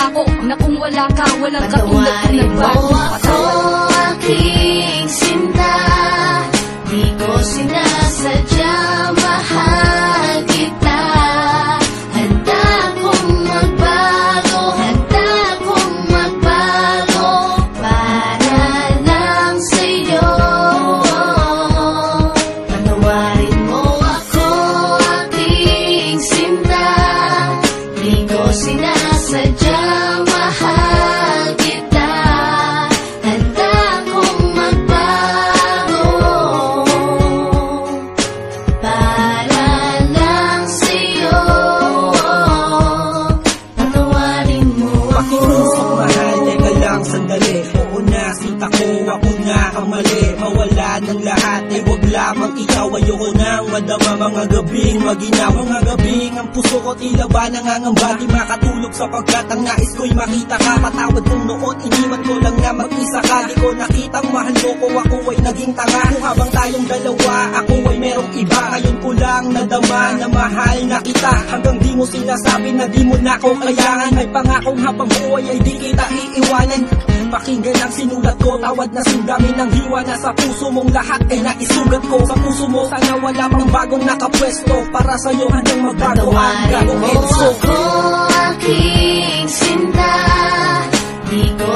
pangako na kung wala ka, walang katulad ko nagbago. Ako aking sinta, di ko sinasadya, mahal kita. Handa kong magbago, handa kong magbago para lang sa'yo. Patawarin mo ako aking sinta, di ko sinasadya, mahal kita. Handa kong magbago para lang sa'yo. Patawarin mo ako. Mahal, teka lang sandali. Oo na, sinta ko, ako na ang mali. Mawala ng lahat, ay wag lamang ikaw. Ayoko nang madama mga gabing maginaw. Mga gabing ang puso ko tila ba nangangamba. Di makatulog sapagkat ang nais ko'y makita ka. Patawad kong noon, iniwan ko lang na mag-isa ka. Di ko nakitang mahal mo ko, ako ay naging tanga. Kung habang tayong dalawa, ako ay merong iba. Ngayon ko lang nadama na mahal na kita. Hanggang di mo sinasabi na di mo na ko kailangan. May pangakong habang buhay ay di kita iiwanan. Pakinggan ang sinulat ko, tawad na sundami ng hiwa. Na sa puso mong lahat ay naisugat ko. Sa puso mo sana wala pang bagong nakapwesto. Para sa'yo handang magbago ang gagong edso. Ako aking sinta, di ko